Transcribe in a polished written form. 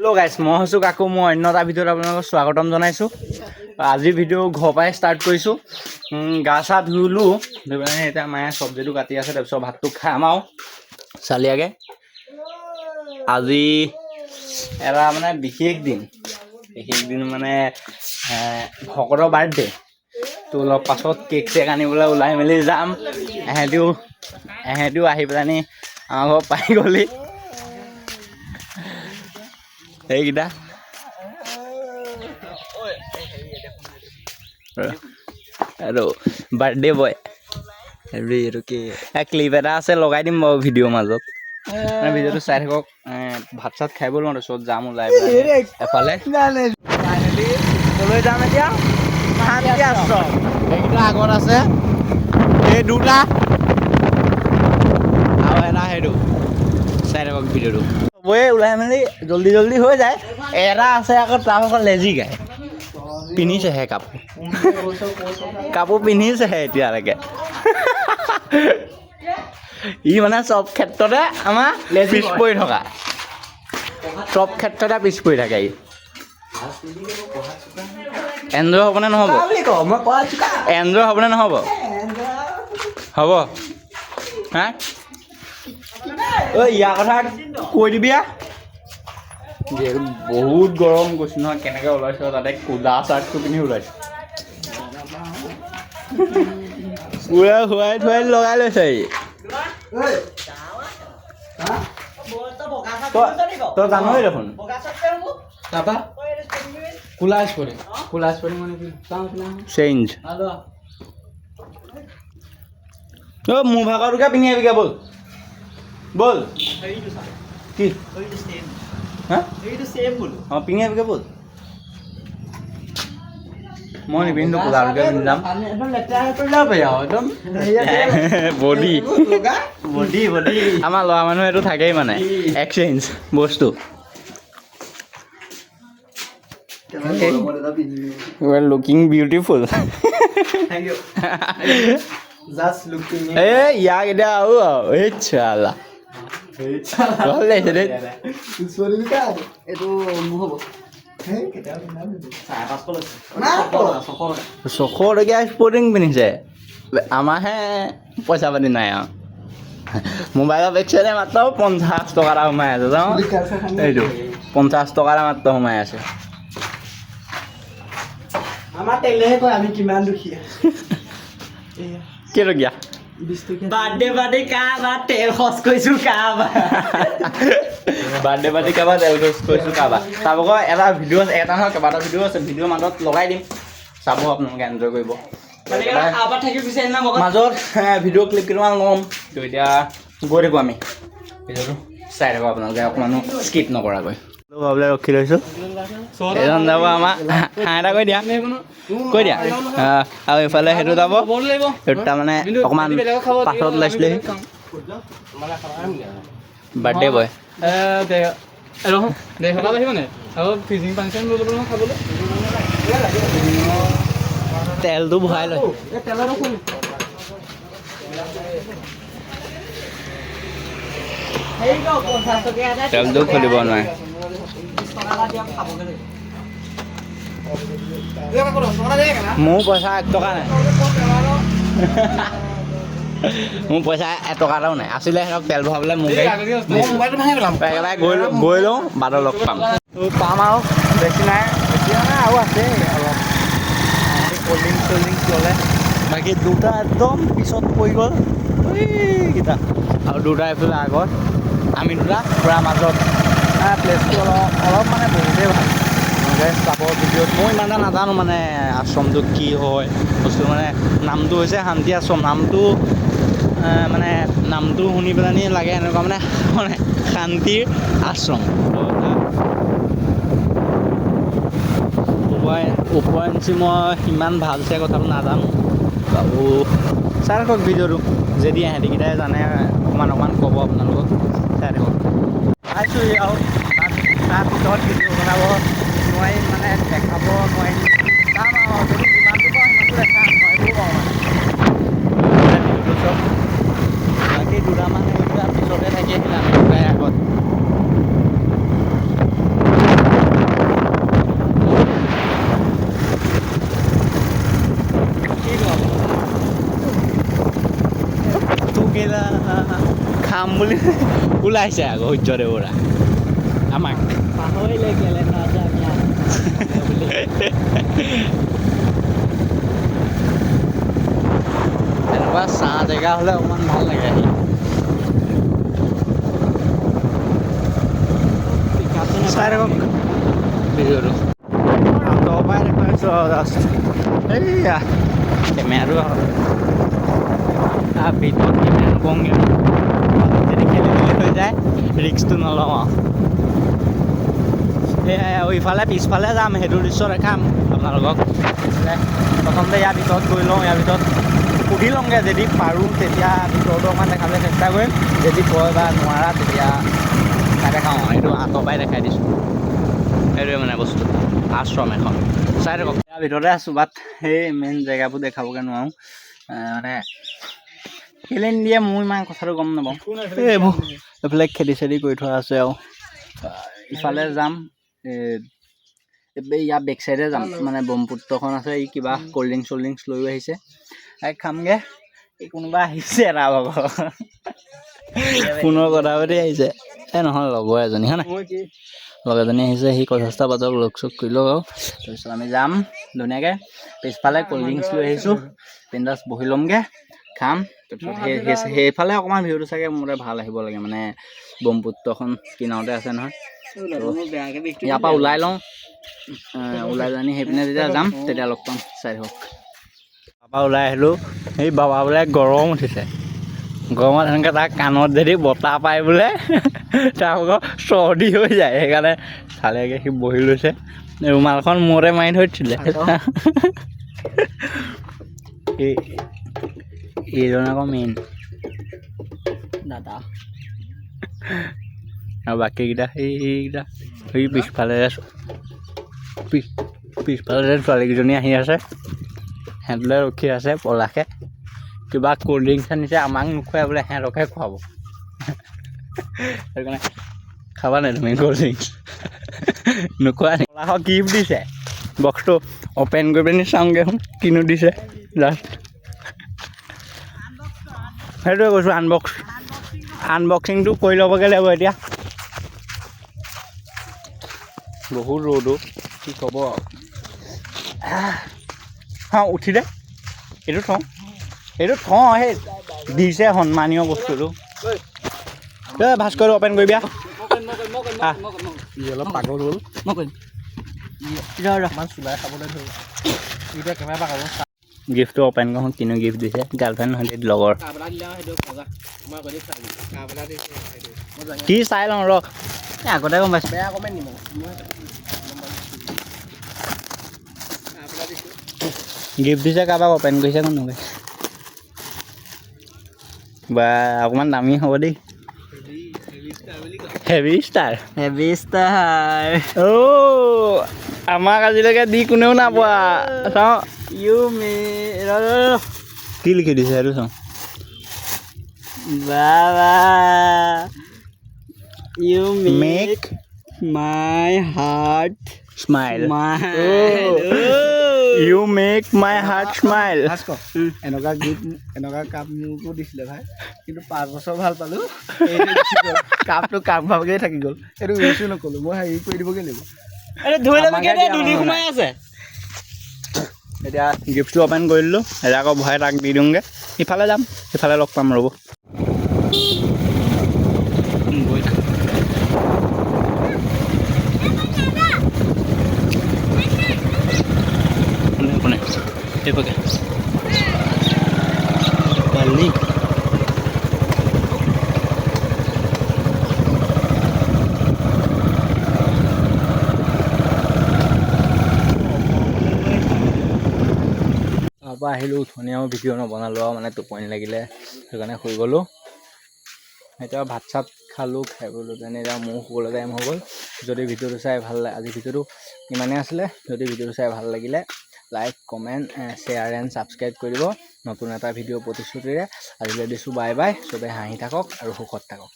Hello' গাইছ, মই হৈছোঁ কাকু। মই অন্য এটা ভিডিঅ'ত আপোনালোকক স্বাগতম জনাইছোঁ। আজিৰ ভিডিঅ' ঘৰৰ পৰাই ষ্টাৰ্ট কৰিছোঁ। গা চা ধুলোঁ, ধুই পেলাই এতিয়া মায়ে চব্জিটো কাটি আছে, তাৰপিছত ভাতটো খাম আৰু চালিয়াকৈ। আজি এটা মানে বিশেষ দিন মানে ভকতৰ বাৰ্থডে'। তো অলপ পাছত কেক চেক আনিবলৈ ওলাই মেলি যাম। এহেঁতিও আহি পেলানি আমাৰ ঘৰ পাই গ'লি। এইকেইটা আৰু বাৰ্থডে বয় এইটো কি ক্লিপ এটা আছে, লগাই দিম বাৰু ভিডিঅ'ৰ মাজত। ভিডিঅ'টো চাই থাকক। ভাত চাত খাই ব'ল, তাৰপিছত যাম ওলাই এফালে। কলৈ যাম এতিয়া? এইকেইটা আগত আছে, এই দুটা আৰু এটা সেইটো। চাই থাকক ভিডিঅ'টো। চবৰে ওলাই মেলি জল্দি জল্দি হৈ যায়। এটা আছে আকৌ, তাৰ আকৌ লেজি গায়। পিন্ধিছেহে কাপোৰ পিন্ধিছেহে এতিয়ালৈকে। ই মানে চব ক্ষেত্ৰতে আমাৰ পিছ পৰি থকা, চব ক্ষেত্ৰতে পিছ পৰি থাকে। ই এনজয় হ'বনে নহ'ব? এনজয় হ'বনে নহ'ব? হ'ব হা? ঐ ইয়াৰ কথা কৈ দিবি। বহুত গৰম গৈছোঁ নহয়, কেনেকৈ ওলাইছ তাতে কোলা চাৰ্টটো পিন্ধি ওলাইছোঁ। পুৰা শুৱাই থুৱাই লগাই লৈছে। তই জানই দেখোন। তাৰপা কোলা স্পৰ্টিং মানে কি? চেঞ্জ মোৰ ভাগৰটোকে পিন্ধি আহিবিগৈ, ব'ল ব'ল। কি হা? অঁ পিন্ধি আহিবিগৈ, ব'ল। মই নিপিন্ধো, কোলাটোকে পিন্ধি যাম। বডি আমাৰ ল'ৰা মানুহ এইটো থাকেই মানে, এক্সচেঞ্জ বস্তু। You are looking beautiful. এই ইয়াক এতিয়া আৰু এই চালা ভাল লাগিছে দেই। $600 স্পৰ্টিং পিন্ধিছে। আমাৰহে পইচা পাতি নাই আৰু। মোবাইলৰ বেগচাইডে মাত্ৰ $50 এটা সোমাই আছে। যাওঁ এইটো $50 এটা মাত্ৰ সোমাই আছে। আমাৰ তেলেহে কয় আমি কিমান দুখীয়া। কেইটকীয়া? বাৰ্থডে পাৰ্টি কাৰোবাৰ তেল খৰচ কৰিছোঁ, কাৰোবাৰ বাৰ্থডে পাৰ্টি কাৰোবাৰ তেল খৰচ কৰিছোঁ, কাৰোবাৰ। চাব আকৌ এটা ভিডিঅ' আছে, এটা নহয় কেইবাটা ভিডিঅ' আছে। ভিডিঅ'ৰ মাজত লগাই দিম, চাব আপোনালোকে, এনজয় কৰিব। মাজত ভিডিঅ' ক্লিপ কেইটামান ল'ম। তো এতিয়া গৈ থাকোঁ আমি, ভিডিঅ'টো চাই থাকোঁ আপোনালোকে, অকণমানো স্কিপ নকৰাকৈ। ভাবিলে ৰখি লৈছোঁ। এজন যাব আমাৰ, হাঁহ এটা কৈ দিয়া, আৰু এইফালে সেইটো যাব। সেইটো তাৰমানে অকণমান পাছত ওলাইছিলেহি। বাৰ্থডে বয় তেলটো ভৰাই লয়। তেলটো খুলিব নোৱাৰে। মোৰ পইচা $1 নাই। মোৰ পইচা $1 এটাও নাই। আছিলে সিহঁতক তেল ভৰাবলৈ মোক একেবাৰে গৈ লওঁ, বাটত লগ পাম। পাম আৰু বেছি নাই, বেছি মানে আৰু আছে অলপ। ক'ল্ড ড্ৰিংকছ ল'লে। বাকী দুটা একদম পিছত পৰি গ'ল এইকেইটা, আৰু দুটা এইফালে আগত, আমি দুটা পূৰা মাজত। প্লেচটো অলপ মানে বহুতেই ভাল। চাব ভিডিঅ'ত। মই ইমান এটা নাজানো মানে আশ্ৰমটো কি হয় বস্তু, মানে নামটো হৈছে শান্তি আশ্ৰম। মানে নামটো শুনি পেলানি লাগে এনেকুৱা মানে শান্তিৰ আশ্ৰম। উপৰঞ্চি মই সিমান ভালছে কথাটো নাজানো বাবু। চাই থাকক ভিডিঅ'টো, যদি এহেঁতিকেইটাই জানে অকণমান ক'ব আপোনালোকক। চাই থাকক। পাইছোঁহি আৰু তাৰপিছত ভিডিঅ' বনাব নোৱাৰিম, মানে দেখাব নোৱাৰিম। যাম আৰু যদি যিমানটো পাওঁ সিমানটো দেখাম, নোৱাৰিবও পাৰোঁ মানে। ভিডিঅ'টো চব বাকী দুটামান পিছতে থাকি আহিল, আমি দুটাই আগত। যাম বুলি ওলাইছে আকৌ সূৰ্যদেৱ বৰা আমাক পাহৰিলে কেলে নাযাম ইয়াত এনেকুৱা চাহ জেগা হ'লে অকণমান ভাল লাগে আহি চাই থাকক ভিডিঅ'টো আঁতৰৰ পৰাই দেখুৱাইছোঁ আৰু জাষ্ট এইয়া কেমেৰাটো আৰু ভিতৰত কেমেৰা নকওঁগৈ যদি খেলি মেলি হৈ যায় ৰিক্সটো নলওঁ আৰু সেয়াই আৰু ইফালে পিছফালে যাম সেইটো দৃশ্য দেখাম আপোনালোকক প্ৰথমতে ইয়াৰ ভিতৰত গৈ লওঁ ইয়াৰ ভিতৰত সুধি লওঁগৈ যদি পাৰোঁ তেতিয়া ভিতৰতো অকণমান দেখাবলৈ চেষ্টা কৰিম যদি কয় বা নোৱাৰা তেতিয়া দেখাওঁ এইটো আঁতৰ পৰাই দেখাই দিছোঁ সেইটোৱে মানে বস্তু আশ্ৰম এখন চাই থাকক ইয়াৰ ভিতৰতে আছোঁ বাট সেই মেইন জেগাবোৰ দেখাবগৈ নোৱাৰোঁ মানে কেলে নিদিয়ে মোৰ ইমান কথাটো গম নাপাওঁ এইবোৰ এইফালে খেতি চেতি কৰি থোৱা আছে আৰু ইফালে যাম ইয়াৰ বেক চাইডে যাম মানে ব্ৰহ্মপুত্ৰখন আছে ই কিবা ক'ল্ড ড্ৰিংকছ লৈও আহিছে খামগৈ এই কোনোবা আহিছে এটা ভাগৰ ফোনৰ কথা পাতি আহিছে এই নহয় লগৰ এজনী হয় নাই লগৰ এজনী আহিছে সি কথা চথা পাতক লগ চগ কৰি লওক আৰু তাৰপিছত আমি যাম ধুনীয়াকৈ পিছফালে ক'ল্ড ড্ৰিংকছ লৈ আহিছোঁ বিন্দাছ বহি ল'মগৈ খাম তাৰপিছত সেইফালে অকণমান ভিউটো চাগে মোৰ ভাল আহিব লাগে মানে ব্ৰহ্মপুত্ৰখন কিনাৰতে আছে নহয় ইয়াৰ পৰা ওলাই লওঁ ওলাই জানি সেইপিনে যেতিয়া যাম তেতিয়া লগ পাম চাই হওক তাৰপৰা ওলাই আহিলোঁ সেই বাবা বোলে গৰম উঠিছে গৰমত সেনেকৈ তাৰ কাণত যদি বতাহ পায় বোলে তাৰ আকৌ চৰ্দি হৈ যায় সেইকাৰণে চালেগৈ সি বহি লৈছে ৰুমালখন মূৰতে মাৰি থৈ দিছিলে এইজন আকৌ মেইন দাদা আৰু বাকীকেইটা সেইকেইটা সেই পিছফালে পিছফালে ছোৱালীকেইজনী আহি আছে সিহঁতলৈ ৰখি আছে পলাশে কিবা ক'ল্ড ড্ৰিংকছ আনিছে আমাক নোখোৱাই বোলে সিহঁতকহে খুৱাব সেইকাৰণে খাবা নাই তুমি ক'ল্ড ড্ৰিংকছ নোখোৱা নি পলাশক গিফ্ট দিছে বক্সটো অ'পেন কৰি পিনি চাওঁগৈ কিনো দিছে জাষ্ট সেইটোৱে কৈছোঁ আনবক্সিংটো কৰি ল'বগৈ লাগিব এতিয়া বহুত ৰ'দো কি ক'ব উঠি দে এইটো থওঁ সেই দিছে সন্মানীয় বস্তুটো ভাস্কৰটো অ'পেন কৰিবি অলপ পাগল হ'ল চুলাই খাবলৈ ধৰিব এতিয়া কেমেৰা পাব গিফ্টটো অ'পেন কৰোঁ কিনো গিফ্ট দিছে গাৰ্লফ্ৰেণ্ড নহয় লগৰ কি চাই লওঁ ৰ আগতে গম পাইছোঁ বেয়া কমেণ্ট নিব গিফ্ট দিছে কাৰোবাক অ'পেন কৰিছে কোনোবাই বা অকণমান দামী হ'ব দেই হেভি ষ্টাৰ আমাক আজিলৈকে দি কোনেও নাপোৱা চাওঁ কি লিখি দিছে সেইটো চাওঁ বাবা you make my heart smile you make my heart smile এনেকুৱা গীত এনেকুৱা কাপ মোকো দিছিলে ভাই কিন্তু 5 বছৰ ভাল পালোঁ কাপটো কাপ ভাবগৈ থাকি গ'ল এইটো ইউজো নক'লোঁ মই হেৰি কৰি দিবগৈ লাগিব এতিয়া গিফ্টটো অ'পেন কৰি দিলোঁ এতিয়া আকৌ ভৰাই তাক দি দিওঁগৈ ইফালে যাম ইফালে লগ পাম ৰ'ব পালি তাৰপৰা আহিলোঁ উঠনি আৰু ভিডিঅ' নবনালোঁ আৰু মানে টোপনি লাগিলে সেইকাৰণে শুই গ'লোঁ এতিয়া ভাত চাত খালোঁ খাই ব'লোঁ তেনে এতিয়া মোৰ শুবলৈ টাইম হৈ গ'ল যদি ভিডিঅ'টো চাই ভাল লাগে আজি ভিডিঅ'টো ইমানেই আছিলে যদি ভিডিঅ'টো চাই ভাল লাগিলে like comment share and subscribe কৰি দিব নতুন এটা ভিডিঅ' প্ৰতিশ্ৰুতিৰে আজিলৈ দিছোঁ বাই বাই চবেই হাঁহি থাকক আৰু সুখত থাকক